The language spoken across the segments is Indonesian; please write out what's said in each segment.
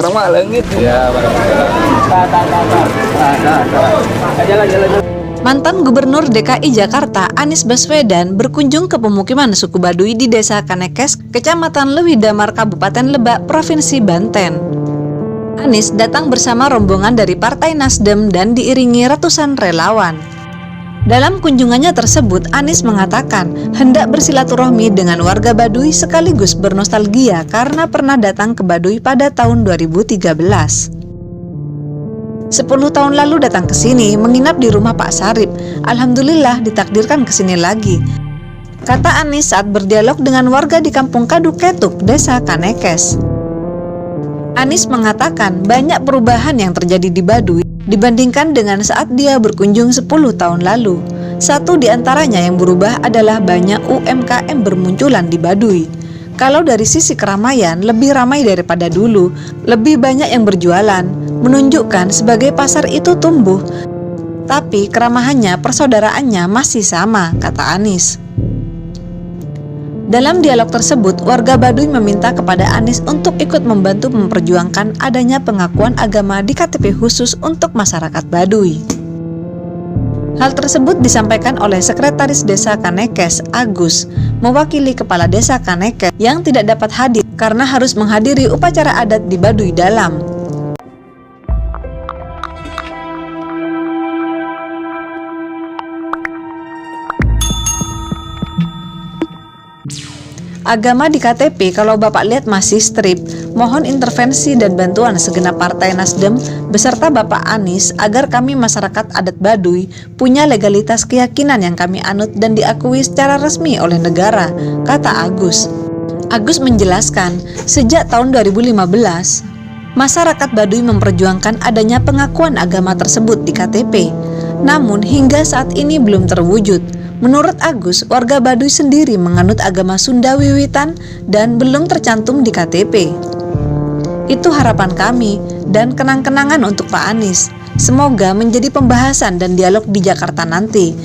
Rumah langit. Ya, Mantan Gubernur DKI Jakarta Anies Baswedan berkunjung ke pemukiman suku Baduy di Desa Kanekes, Kecamatan Lewidamar, Kabupaten Lebak, Provinsi Banten. Anies datang bersama rombongan dari Partai Nasdem dan diiringi ratusan relawan. Dalam kunjungannya tersebut, Anies mengatakan hendak bersilaturahmi dengan warga Baduy sekaligus bernostalgia karena pernah datang ke Baduy pada tahun 2013. 10 tahun lalu datang ke sini, menginap di rumah Pak Sarip. Alhamdulillah ditakdirkan ke sini lagi, kata Anies saat berdialog dengan warga di Kampung Kadu Ketuk, Desa Kanekes. Anies mengatakan banyak perubahan yang terjadi di Baduy dibandingkan dengan saat dia berkunjung 10 tahun lalu. Satu di antaranya yang berubah adalah banyak UMKM bermunculan di Baduy. Kalau dari sisi keramaian lebih ramai daripada dulu, lebih banyak yang berjualan, menunjukkan sebagai pasar itu tumbuh. Tapi keramahannya, persaudaraannya masih sama, kata Anies. Dalam dialog tersebut, warga Baduy meminta kepada Anies untuk ikut membantu memperjuangkan adanya pengakuan agama di KTP khusus untuk masyarakat Baduy. Hal tersebut disampaikan oleh Sekretaris Desa Kanekes, Agus, mewakili Kepala Desa Kanekes yang tidak dapat hadir karena harus menghadiri upacara adat di Baduy Dalam. Agama di KTP kalau Bapak lihat masih strip. Mohon intervensi dan bantuan segenap Partai Nasdem beserta Bapak Anies agar kami masyarakat adat Baduy punya legalitas keyakinan yang kami anut dan diakui secara resmi oleh negara, kata Agus. Agus menjelaskan, sejak tahun 2015, masyarakat Baduy memperjuangkan adanya pengakuan agama tersebut di KTP. Namun hingga saat ini belum terwujud. Menurut Agus, warga Baduy sendiri menganut agama Sunda Wiwitan dan belum tercantum di KTP. Itu harapan kami dan kenang-kenangan untuk Pak Anies. Semoga menjadi pembahasan dan dialog di Jakarta nanti.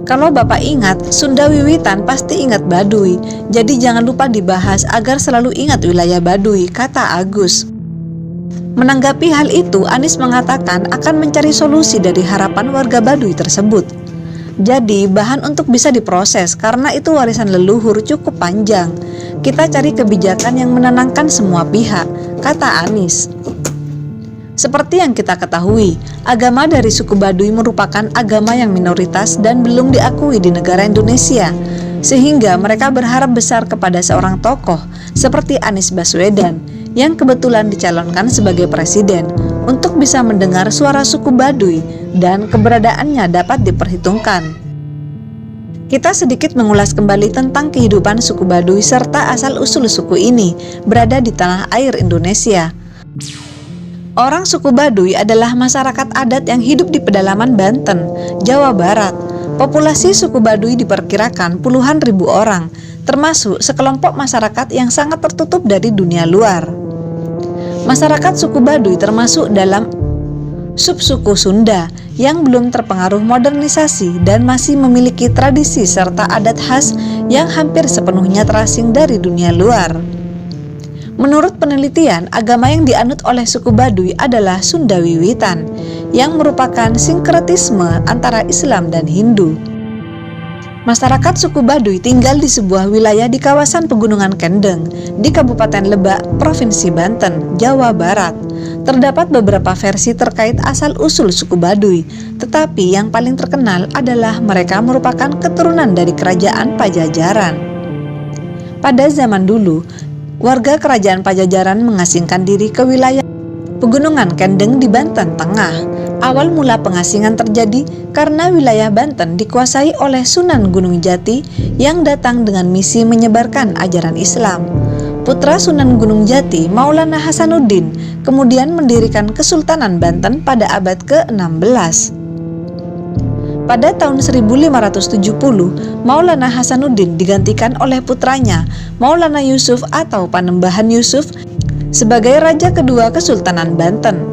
Kalau Bapak ingat, Sunda Wiwitan pasti ingat Baduy. Jadi jangan lupa dibahas agar selalu ingat wilayah Baduy, kata Agus. Menanggapi hal itu, Anies mengatakan akan mencari solusi dari harapan warga Baduy tersebut. Jadi bahan untuk bisa diproses karena itu warisan leluhur cukup panjang. Kita cari kebijakan yang menenangkan semua pihak, kata Anies. Seperti yang kita ketahui, agama dari suku Baduy merupakan agama yang minoritas dan belum diakui di negara Indonesia. Sehingga mereka berharap besar kepada seorang tokoh seperti Anies Baswedan yang kebetulan dicalonkan sebagai presiden untuk bisa mendengar suara suku Baduy dan keberadaannya dapat diperhitungkan. Kita sedikit mengulas kembali tentang kehidupan suku Baduy serta asal-usul suku ini berada di tanah air Indonesia. Orang suku Baduy adalah masyarakat adat yang hidup di pedalaman Banten, Jawa Barat. Populasi suku Baduy diperkirakan puluhan ribu orang, termasuk sekelompok masyarakat yang sangat tertutup dari dunia luar. Masyarakat suku Baduy termasuk dalam subsuku Sunda yang belum terpengaruh modernisasi dan masih memiliki tradisi serta adat khas yang hampir sepenuhnya terasing dari dunia luar. Menurut penelitian, agama yang dianut oleh suku Baduy adalah Sunda Wiwitan, yang merupakan sinkretisme antara Islam dan Hindu. Masyarakat suku Baduy tinggal di sebuah wilayah di kawasan Pegunungan Kendeng, di Kabupaten Lebak, Provinsi Banten, Jawa Barat. Terdapat beberapa versi terkait asal-usul suku Baduy, tetapi yang paling terkenal adalah mereka merupakan keturunan dari kerajaan Pajajaran. Pada zaman dulu, warga kerajaan Pajajaran mengasingkan diri ke wilayah Pegunungan Kendeng di Banten Tengah. Awal mula pengasingan terjadi karena wilayah Banten dikuasai oleh Sunan Gunung Jati yang datang dengan misi menyebarkan ajaran Islam. Putra Sunan Gunung Jati, Maulana Hasanuddin, kemudian mendirikan Kesultanan Banten pada abad ke-16. Pada tahun 1570, Maulana Hasanuddin digantikan oleh putranya, Maulana Yusuf atau Panembahan Yusuf, sebagai raja kedua Kesultanan Banten.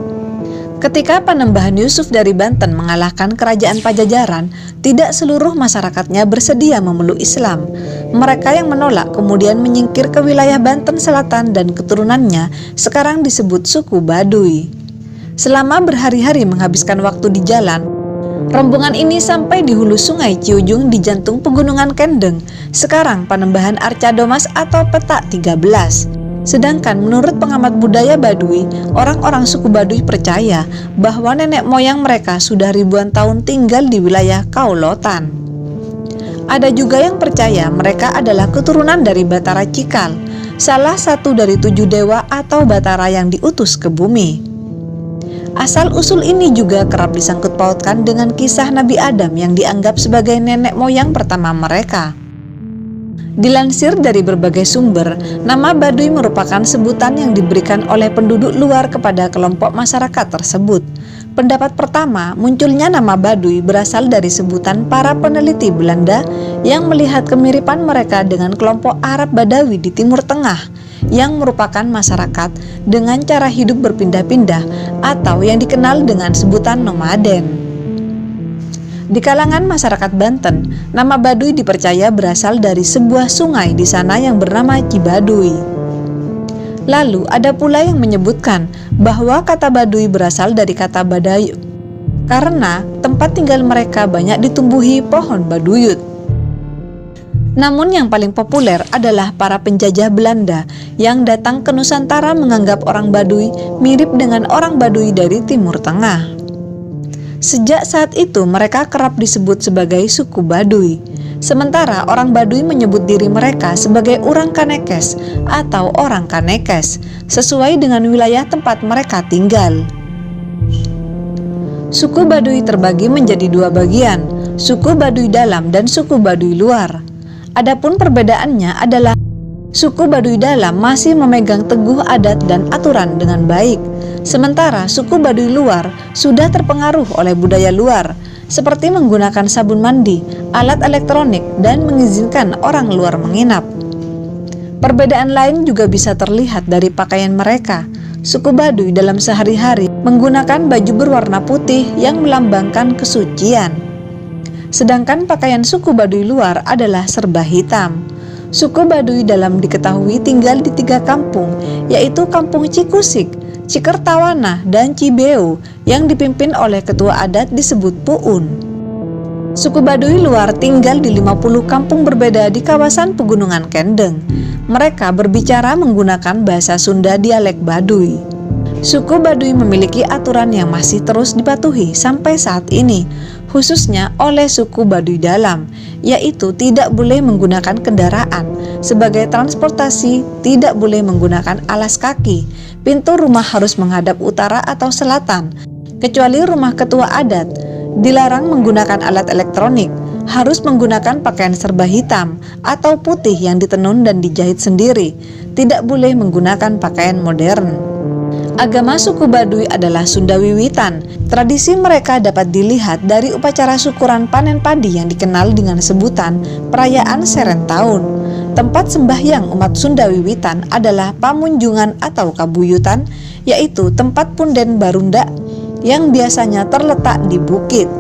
Ketika Panembahan Yusuf dari Banten mengalahkan kerajaan Pajajaran, tidak seluruh masyarakatnya bersedia memeluk Islam. Mereka yang menolak kemudian menyingkir ke wilayah Banten Selatan dan keturunannya sekarang disebut suku Baduy. Selama berhari-hari menghabiskan waktu di jalan, rombongan ini sampai di hulu sungai Ciujung di jantung pegunungan Kendeng, sekarang Panembahan Arcadomas atau Petak 13. Sedangkan menurut pengamat budaya Baduy, orang-orang suku Baduy percaya bahwa nenek moyang mereka sudah ribuan tahun tinggal di wilayah Kaulotan. Ada juga yang percaya mereka adalah keturunan dari Batara Cikal, salah satu dari 7 dewa atau Batara yang diutus ke bumi. Asal-usul ini juga kerap disangkut pautkan dengan kisah Nabi Adam yang dianggap sebagai nenek moyang pertama mereka. Dilansir dari berbagai sumber, nama Baduy merupakan sebutan yang diberikan oleh penduduk luar kepada kelompok masyarakat tersebut. Pendapat pertama, munculnya nama Baduy berasal dari sebutan para peneliti Belanda yang melihat kemiripan mereka dengan kelompok Arab Badawi di Timur Tengah, yang merupakan masyarakat dengan cara hidup berpindah-pindah atau yang dikenal dengan sebutan nomaden. Di kalangan masyarakat Banten, nama Baduy dipercaya berasal dari sebuah sungai di sana yang bernama Cibaduy. Lalu ada pula yang menyebutkan bahwa kata Baduy berasal dari kata Badayu, karena tempat tinggal mereka banyak ditumbuhi pohon baduyut. Namun yang paling populer adalah para penjajah Belanda yang datang ke Nusantara menganggap orang Baduy mirip dengan orang Baduy dari Timur Tengah. Sejak saat itu mereka kerap disebut sebagai suku Baduy. Sementara orang Baduy menyebut diri mereka sebagai orang Kanekes atau orang Kanekes, sesuai dengan wilayah tempat mereka tinggal. Suku Baduy terbagi menjadi 2 bagian, suku Baduy dalam dan suku Baduy luar. Adapun perbedaannya adalah suku Baduy dalam masih memegang teguh adat dan aturan dengan baik, sementara suku Baduy luar sudah terpengaruh oleh budaya luar, seperti menggunakan sabun mandi, alat elektronik, dan mengizinkan orang luar menginap. Perbedaan lain juga bisa terlihat dari pakaian mereka. Suku Baduy dalam sehari-hari menggunakan baju berwarna putih yang melambangkan kesucian. Sedangkan pakaian suku Baduy luar adalah serba hitam. Suku Baduy dalam diketahui tinggal di 3 kampung, yaitu Kampung Cikusik, Cikertawana, dan Cibeu yang dipimpin oleh ketua adat disebut Puun. Suku Baduy luar tinggal di 50 kampung berbeda di kawasan pegunungan Kendeng. Mereka berbicara menggunakan bahasa Sunda dialek Baduy. Suku Baduy memiliki aturan yang masih terus dipatuhi sampai saat ini, khususnya oleh suku Baduy dalam, yaitu tidak boleh menggunakan kendaraan sebagai transportasi, tidak boleh menggunakan alas kaki, pintu rumah harus menghadap utara atau selatan, kecuali rumah ketua adat, dilarang menggunakan alat elektronik, harus menggunakan pakaian serba hitam atau putih yang ditenun dan dijahit sendiri, tidak boleh menggunakan pakaian modern. Agama suku Baduy adalah Sunda Wiwitan. Tradisi mereka dapat dilihat dari upacara syukuran panen padi yang dikenal dengan sebutan perayaan Seren Tahun. Tempat sembahyang umat Sunda Wiwitan adalah pamunjungan atau kabuyutan, yaitu tempat punden barunda yang biasanya terletak di bukit.